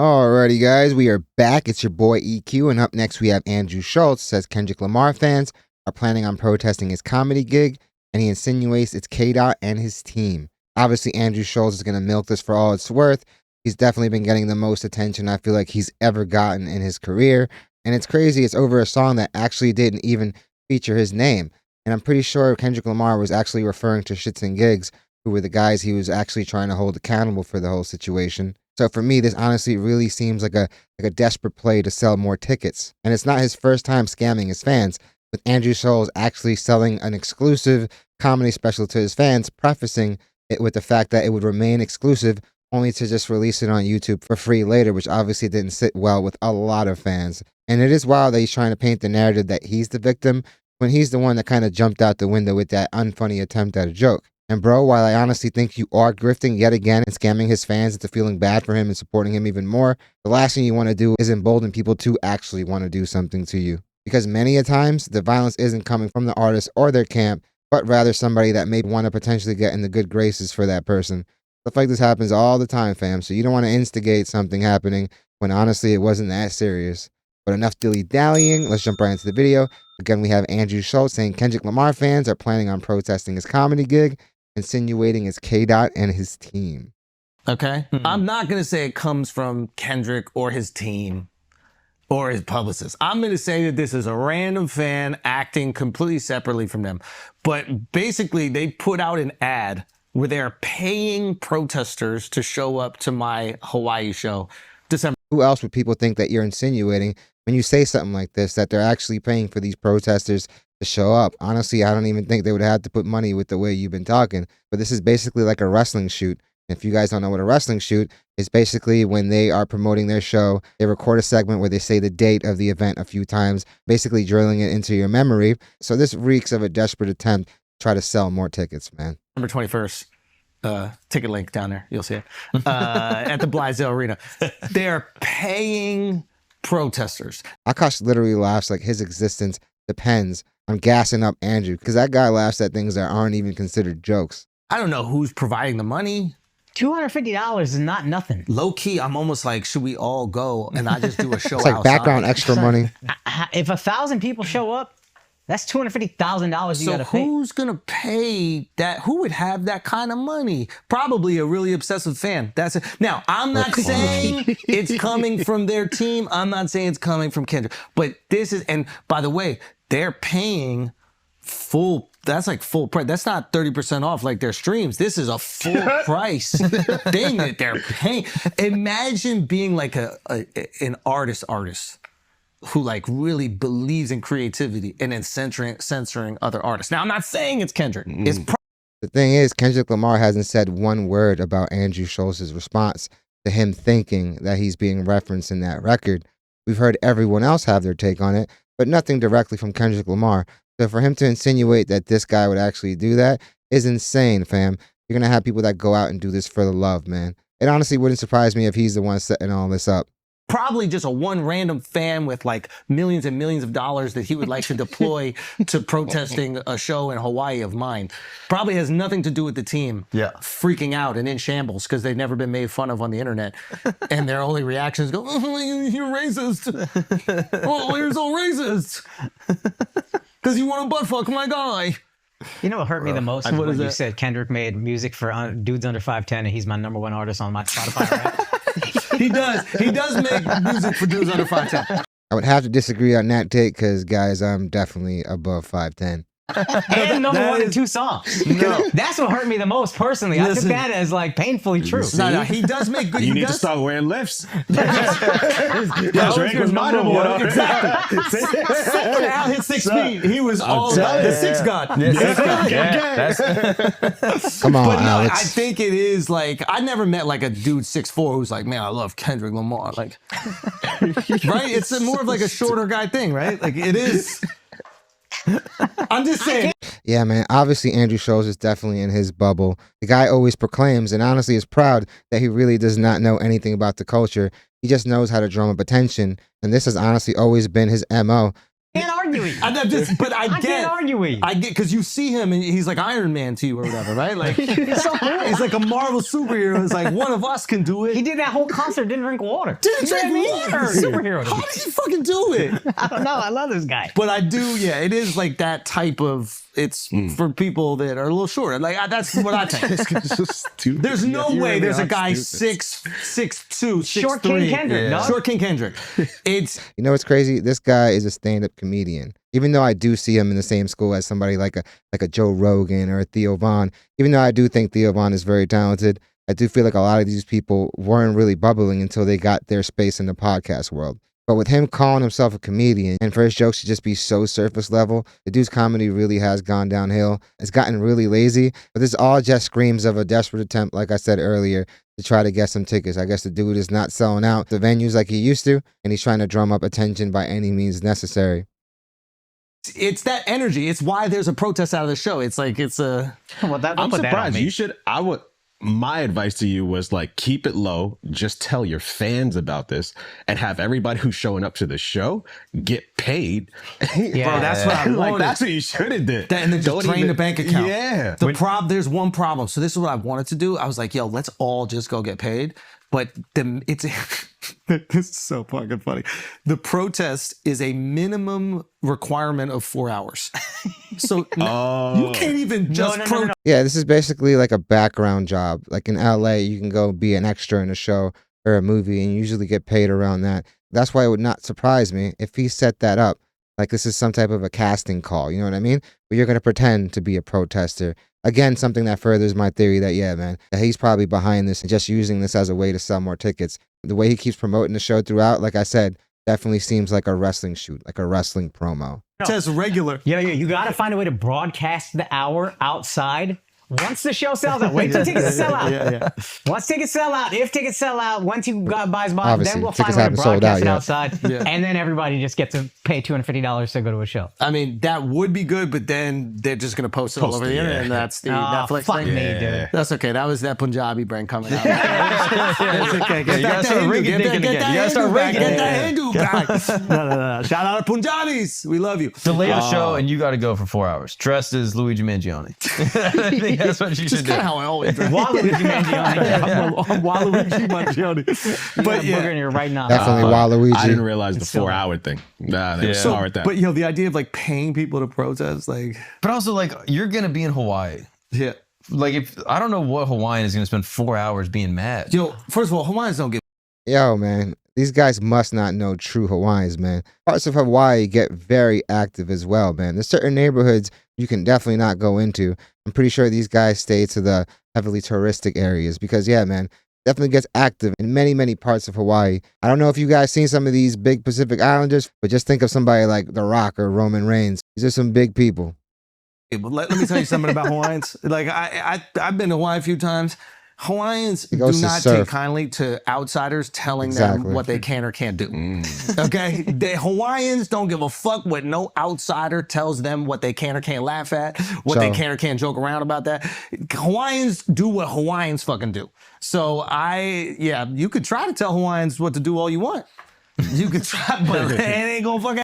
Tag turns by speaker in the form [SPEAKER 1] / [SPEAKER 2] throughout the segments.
[SPEAKER 1] Alrighty, guys, we are back. It's your boy EQ, and up next we have Andrew Schulz. Says Kendrick Lamar fans are planning on protesting his comedy gig, and he insinuates it's KDOT and his team. Obviously, Andrew Schulz is going to milk this for all it's worth. He's definitely been getting the most attention I feel like he's ever gotten in his career, and it's crazy. It's over a song that actually didn't even feature his name, and I'm pretty sure Kendrick Lamar was actually referring to Shits and Gigs, who were the guys he was actually trying to hold accountable for the whole situation. So for me, this honestly really seems like a desperate play to sell more tickets. And it's not his first time scamming his fans, with Andrew Schulz actually selling an exclusive comedy special to his fans, prefacing it with the fact that it would remain exclusive, only to just release it on YouTube for free later, which obviously didn't sit well with a lot of fans. And it is wild that he's trying to paint the narrative that he's the victim, when he's the one that kind of jumped out the window with that unfunny attempt at a joke. And bro, while I honestly think you are grifting yet again and scamming his fans into feeling bad for him and supporting him even more, the last thing you want to do is embolden people to actually want to do something to you. Because many a times, the violence isn't coming from the artist or their camp, but rather somebody that may want to potentially get in the good graces for that person. Stuff like this happens all the time, fam, so you don't want to instigate something happening when honestly it wasn't that serious. But enough dilly-dallying, let's jump right into the video. Again, we have Andrew Schulz saying Kendrick Lamar fans are planning on protesting his comedy gig, insinuating it's KDOT and his team.
[SPEAKER 2] Okay. I'm not going to say it comes from Kendrick or his team or his publicist. I'm going to say that this is a random fan acting completely separately from them. But basically, they put out an ad where they're paying protesters to show up to my Hawaii show December.
[SPEAKER 1] Who else would people think that you're insinuating when you say something like this, that they're actually paying for these protesters to show up? Honestly, I don't even think they would have to put money with the way you've been talking. But this is basically like a wrestling shoot. If you guys don't know what a wrestling shoot is, basically when they are promoting their show, they record a segment where they say the date of the event a few times, basically drilling it into your memory. So this reeks of a desperate attempt to try to sell more tickets, man.
[SPEAKER 2] December 21st. Ticket link down there. You'll see it. At the Blaisdell Arena. They're paying protesters.
[SPEAKER 1] Akash literally laughs like his existence depends on gassing up Andrew, because that guy laughs at things that aren't even considered jokes.
[SPEAKER 2] I don't know who's providing the money.
[SPEAKER 3] $250 is not nothing.
[SPEAKER 2] Low key, I'm almost like, should we all go and I just do a show
[SPEAKER 1] It's like
[SPEAKER 2] outside?
[SPEAKER 1] background extra money.
[SPEAKER 3] If 1,000 people show up, that's $250,000 you gotta pay.
[SPEAKER 2] So who's gonna pay that? Who would have that kind of money? Probably a really obsessive fan. That's it. Now, I'm not saying it's coming from their team. I'm not saying it's coming from Kendrick. But this is, and by the way, they're paying full. That's like full price. That's not 30% off like their streams. This is a full price thing that they're paying. Imagine being like an artist who like really believes in creativity and then censoring other artists. Now, I'm not saying it's Kendrick. It's
[SPEAKER 1] the thing is, Kendrick Lamar hasn't said one word about Andrew Schulz's response to him thinking that he's being referenced in that record. We've heard everyone else have their take on it, but nothing directly from Kendrick Lamar. So for him to insinuate that this guy would actually do that is insane, fam. You're going to have people that go out and do this for the love, man. It honestly wouldn't surprise me if he's the one setting all this up.
[SPEAKER 2] Probably just a one random fan with like millions and millions of dollars that he would like to deploy to protesting a show in Hawaii of mine. Probably has nothing to do with the team freaking out and in shambles because they've never been made fun of on the internet. And their only reactions go, oh, you're racist. Oh, you're so racist. Because you want to butt fuck my guy.
[SPEAKER 3] You know what hurt me the most? What you said Kendrick made music for dudes under 5'10", and he's my #1 artist on my Spotify rap.
[SPEAKER 2] He does make music for dudes under 5'10".
[SPEAKER 1] I would have to disagree on that take because, guys, I'm definitely above 5'10".
[SPEAKER 3] And #1 in 2 songs.
[SPEAKER 2] No.
[SPEAKER 3] That's what hurt me the most personally. I took that as like painfully true.
[SPEAKER 2] No, he does make good.
[SPEAKER 4] You need to start wearing lifts.
[SPEAKER 2] That's
[SPEAKER 4] Drake was my number one.
[SPEAKER 2] Exactly. When Al hit 6 feet, he was all about the 6 god.
[SPEAKER 1] Come on,
[SPEAKER 2] But no,
[SPEAKER 1] Alex.
[SPEAKER 2] I think it is like, I never met like a dude 6'4" who's like, man, I love Kendrick Lamar. Like, right? It's more of like a shorter guy thing, right? Like it is. I'm just saying.
[SPEAKER 1] Yeah, man. Obviously, Andrew Schulz is definitely in his bubble. The guy always proclaims and honestly is proud that he really does not know anything about the culture. He just knows how to drum up attention. And this has honestly always been his MO.
[SPEAKER 3] Can't argue it.
[SPEAKER 2] I
[SPEAKER 3] can't argue it.
[SPEAKER 2] I get because you see him and he's like Iron Man to you or whatever, right? Like
[SPEAKER 3] It's so cool.
[SPEAKER 2] he's like a Marvel superhero. It's like one of us can do it.
[SPEAKER 3] He did that whole concert, didn't drink water.
[SPEAKER 2] Didn't
[SPEAKER 3] You know
[SPEAKER 2] drink
[SPEAKER 3] what I mean?
[SPEAKER 2] water.
[SPEAKER 3] Superhero.
[SPEAKER 2] How did he fucking do it?
[SPEAKER 3] I don't know. I love this guy.
[SPEAKER 2] But I do, yeah. It is like that type of. It's for people that are a little shorter. Like that's what I think. There's no way there's a guy 6'2",
[SPEAKER 3] Short
[SPEAKER 2] 6'3".
[SPEAKER 3] King Kendrick. No?
[SPEAKER 2] Short King Kendrick. It's
[SPEAKER 1] You know what's crazy? This guy is a stand-up comedian. Even though I do see him in the same school as somebody like a Joe Rogan or a Theo Von, even though I do think Theo Von is very talented, I do feel like a lot of these people weren't really bubbling until they got their space in the podcast world. But with him calling himself a comedian and for his jokes to just be so surface level, the dude's comedy really has gone downhill. It's gotten really lazy, but this all just screams of a desperate attempt, like I said earlier, to try to get some tickets. I guess the dude is not selling out the venues like he used to, and he's trying to drum up attention by any means necessary.
[SPEAKER 2] It's that energy. It's why there's a protest out of the show. It's like it's a.
[SPEAKER 3] Well,
[SPEAKER 4] I'm surprised. You should. My advice to you was like keep it low. Just tell your fans about this and have everybody who's showing up to the show get paid.
[SPEAKER 3] Yeah.
[SPEAKER 2] Bro, that's what I wanted.
[SPEAKER 4] Like, that's what you should have did.
[SPEAKER 2] And then just drain the bank account.
[SPEAKER 4] Yeah.
[SPEAKER 2] There's one problem. So this is what I wanted to do. I was like, yo, let's all just go get paid. But it's this is so fucking funny. The protest is a minimum requirement of 4 hours. So you can't even just protest.
[SPEAKER 1] Yeah, this is basically like a background job. Like in LA, you can go be an extra in a show or a movie and you usually get paid around that. That's why it would not surprise me if he set that up. Like this is some type of a casting call, you know what I mean? But you're going to pretend to be a protester. Again, something that furthers my theory that, yeah, man, that he's probably behind this and just using this as a way to sell more tickets. The way he keeps promoting the show throughout, like I said, definitely seems like a wrestling shoot, like a wrestling promo.
[SPEAKER 2] It says regular.
[SPEAKER 3] Yeah, you got to find a way to broadcast the hour outside. Once the show sells out, wait till tickets sell out.
[SPEAKER 2] Yeah.
[SPEAKER 3] Once tickets sell out, if tickets sell out, once you buys,
[SPEAKER 1] Obviously,
[SPEAKER 3] then we'll find
[SPEAKER 1] tickets
[SPEAKER 3] a way to
[SPEAKER 1] haven't sold out
[SPEAKER 3] broadcast it
[SPEAKER 1] yet.
[SPEAKER 3] outside, and then everybody just gets to pay $250 to go to a show.
[SPEAKER 2] I mean, that would be good, but then they're just going to post it all over the internet, and that's the Netflix
[SPEAKER 3] fuck
[SPEAKER 2] thing.
[SPEAKER 3] me, dude.
[SPEAKER 2] That's okay. That was that Punjabi brain coming out. It's okay.
[SPEAKER 4] You gotta start rigging thinking again. You gotta start rigging.
[SPEAKER 2] Get that Hindu back. No. Shout out to Punjabis. We love you.
[SPEAKER 5] Delay the show and you got to go for 4 hours. Dressed as Luigi Mangione. I think that's what you should do.
[SPEAKER 2] How I always dress.
[SPEAKER 3] Waluigi Mangione.
[SPEAKER 2] I'm Waluigi Mangione.
[SPEAKER 3] But yeah, in your right now.
[SPEAKER 1] Definitely Waluigi.
[SPEAKER 4] I didn't realize the 4 hour thing. Nah, they were smart with that.
[SPEAKER 2] But the idea of like paying people to protest, like,
[SPEAKER 5] But also, like, you're going to be in Hawaii.
[SPEAKER 2] yeah.
[SPEAKER 5] Like, if I don't know what Hawaiian is going to spend 4 hours being mad.
[SPEAKER 2] Yo, first of all, Hawaiians don't give.
[SPEAKER 1] Yo, man, these guys must not know true Hawaiians, man. Parts of Hawaii get very active as well, man. There's certain neighborhoods you can definitely not go into. I'm pretty sure these guys stay to the heavily touristic areas because, yeah, man, definitely gets active in many, many parts of Hawaii. I don't know if you guys seen some of these big Pacific Islanders, but just think of somebody like The Rock or Roman Reigns. These are some big people.
[SPEAKER 2] But let me tell you something about Hawaiians. Like I've been to Hawaii a few times. Hawaiians do not take kindly to outsiders telling them what they can or can't do. Okay? The Hawaiians don't give a fuck what no outsider tells them what they can or can't laugh at, what they can or can't joke around about that. Hawaiians do what Hawaiians fucking do. So you could try to tell Hawaiians what to do all you want. You could try, but it ain't gonna fucking.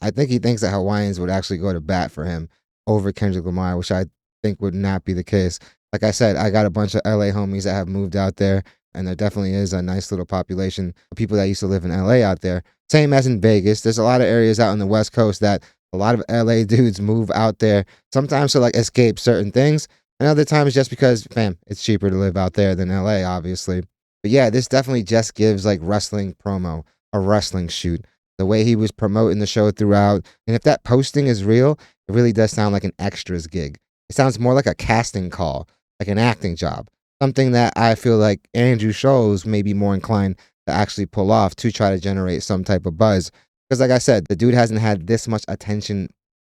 [SPEAKER 1] I think he thinks that Hawaiians would actually go to bat for him over Kendrick Lamar, which I think would not be the case. Like I said, I got a bunch of LA homies that have moved out there, and there definitely is a nice little population of people that used to live in LA out there. Same as in Vegas. There's a lot of areas out on the West Coast that a lot of LA dudes move out there, sometimes to like escape certain things, and other times just because, fam, it's cheaper to live out there than LA, obviously. But yeah, this definitely just gives like wrestling promo, a wrestling shoot. The way he was promoting the show throughout, and if that posting is real, it really does sound like an extras gig. It sounds more like a casting call, like an acting job, something that I feel like Andrew Schulz may be more inclined to actually pull off to try to generate some type of buzz. Because like I said, the dude hasn't had this much attention,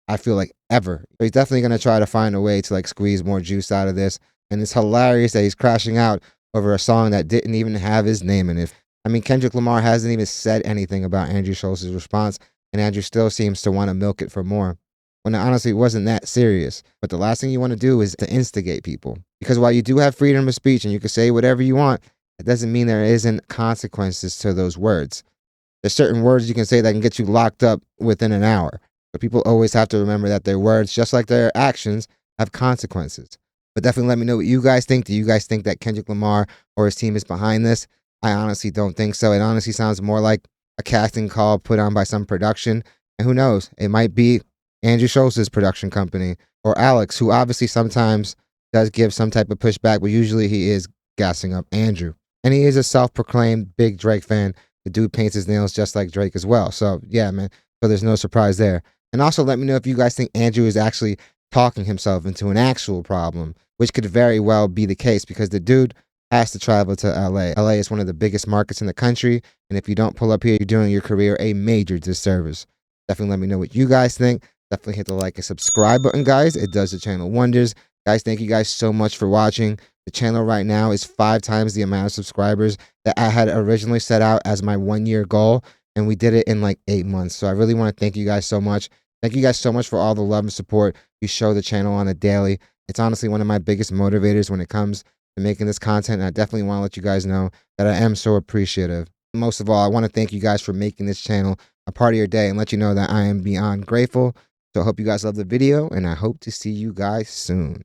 [SPEAKER 1] I feel like, ever. So he's definitely going to try to find a way to like squeeze more juice out of this. And it's hilarious that he's crashing out over a song that didn't even have his name in it. I mean, Kendrick Lamar hasn't even said anything about Andrew Schulz's response, and Andrew still seems to want to milk it for more, when it honestly wasn't that serious. But the last thing you want to do is to instigate people. Because while you do have freedom of speech and you can say whatever you want, it doesn't mean there isn't consequences to those words. There's certain words you can say that can get you locked up within an hour. But people always have to remember that their words, just like their actions, have consequences. But definitely let me know what you guys think. Do you guys think that Kendrick Lamar or his team is behind this? I honestly don't think so. It honestly sounds more like a casting call put on by some production. And who knows? It might be Andrew Schulz's production company or Alex, who obviously sometimes does give some type of pushback, but usually he is gassing up Andrew. And he is a self-proclaimed big Drake fan. The dude paints his nails just like Drake as well. So yeah, man. So there's no surprise there. And also let me know if you guys think Andrew is actually talking himself into an actual problem, which could very well be the case because the dude has to travel to LA. LA is one of the biggest markets in the country. And if you don't pull up here, you're doing your career a major disservice. Definitely let me know what you guys think. Definitely hit the like and subscribe button, guys. It does the channel wonders. Guys, thank you guys so much for watching. The channel right now is 5 times the amount of subscribers that I had originally set out as my 1-year goal. And we did it in like 8 months. So I really want to thank you guys so much. Thank you guys so much for all the love and support you show the channel on a daily. It's honestly one of my biggest motivators when it comes to making this content. And I definitely want to let you guys know that I am so appreciative. Most of all, I want to thank you guys for making this channel a part of your day and let you know that I am beyond grateful. So I hope you guys love the video and I hope to see you guys soon.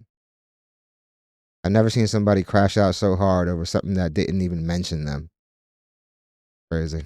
[SPEAKER 1] I've never seen somebody crash out so hard over something that didn't even mention them. Crazy.